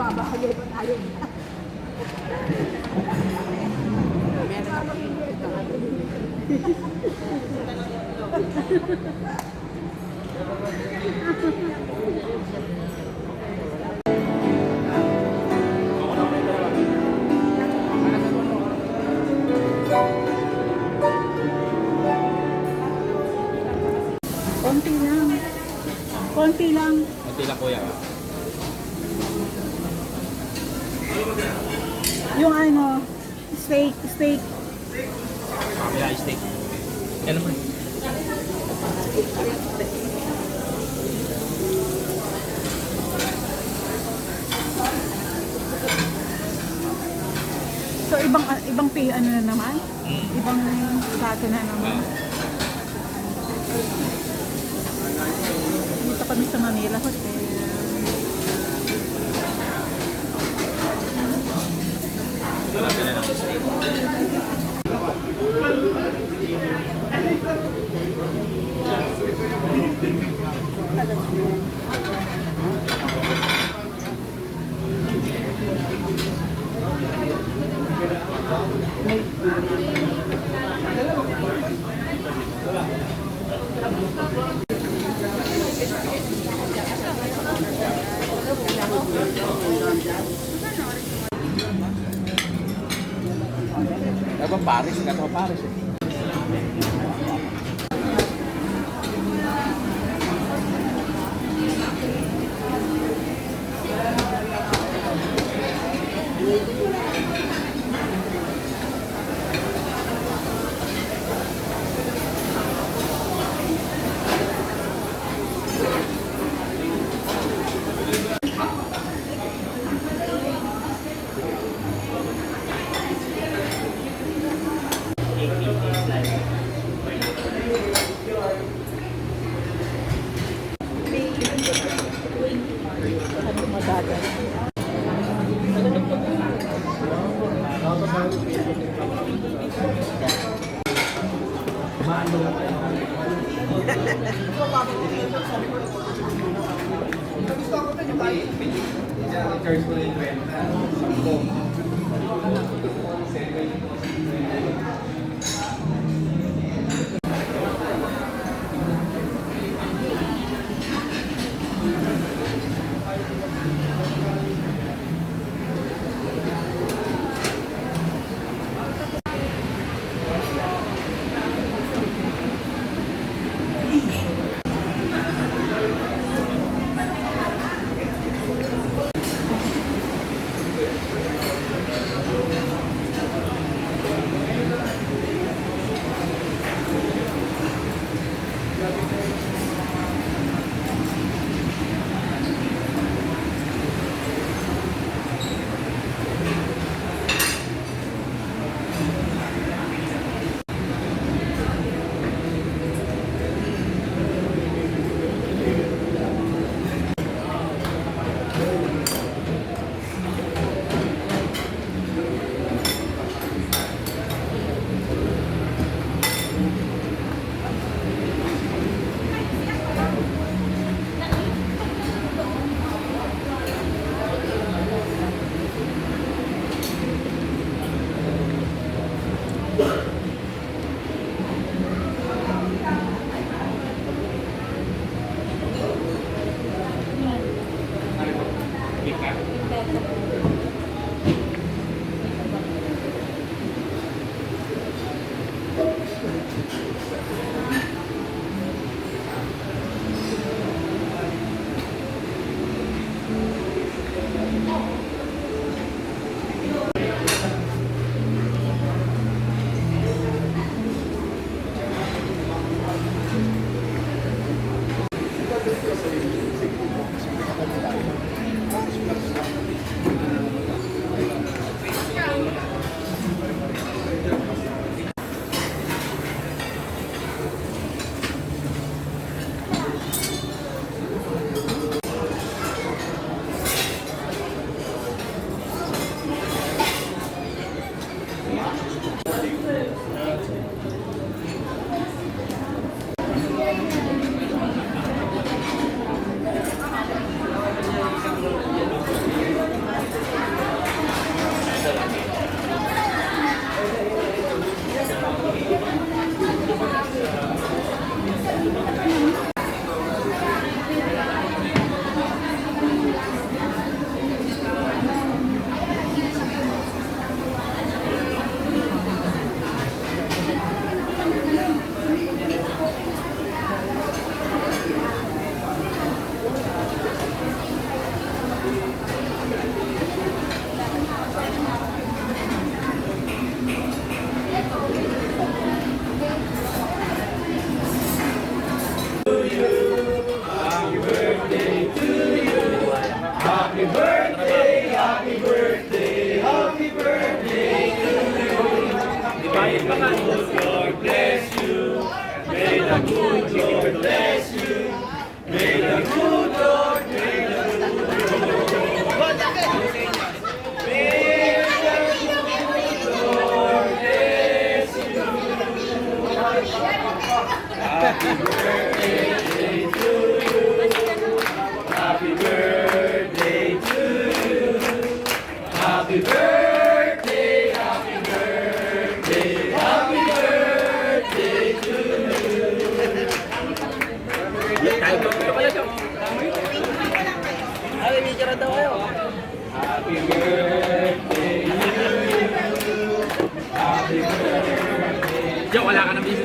Babahagay pa tayo. Konti lang. Konti lang. Konti lang kuya. Yung ano, steak. Yeah, steak. Ano man? So ibang ano na naman? Ibang plato na naman. Dito kami sa Manila Hotel. Malapit na ng steak. Apa Paris? Nggak tahu Paris ya? Ano madada?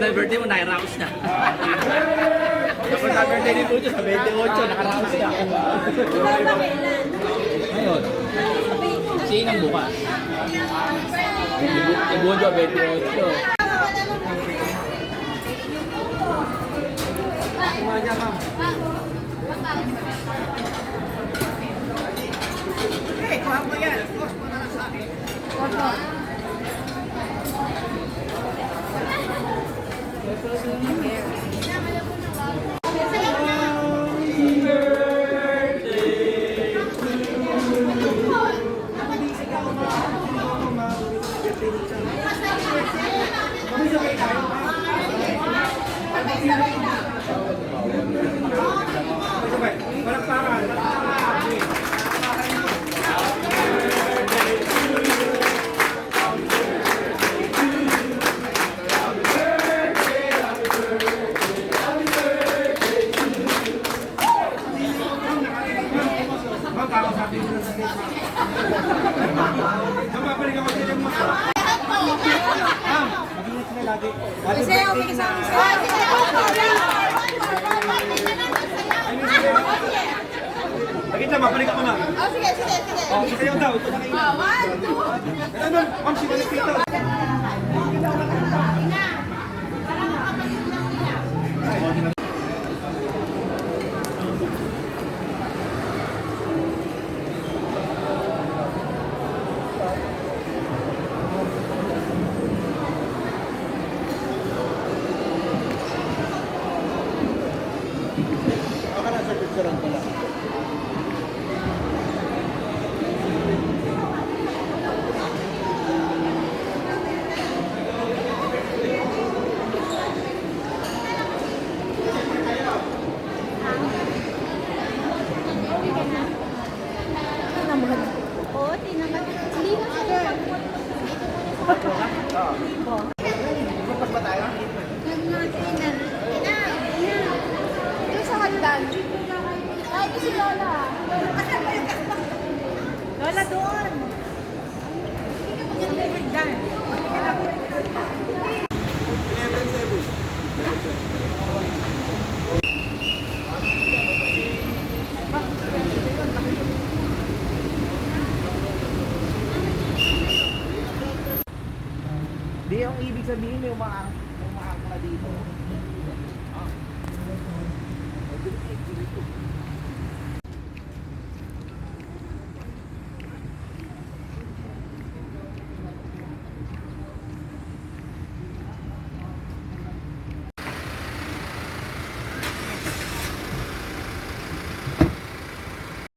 na birthday mo, naka-rouse na. Tapos na birthday ni Pucho sa 28, naka-rouse na. Ngayon, sinang bukas. Ibuon ko 28. Okay, kuha ko yan. Opo. Bakit na, mabalik ako na. Oh, sige, sige, sige. Oh, sayaw daw. Ito na kayo. Oh, 1, 2. Ano, ma'am, sinalik dito. Ako na sa picturean ko lang. Oo, tinaman. Hindi na siya. Magpas ba tayo? Ito sa hagdan. Ay, ito si Lola. Lola, doon. Diyan. Di, yung ibig sabihin may umaang na dito.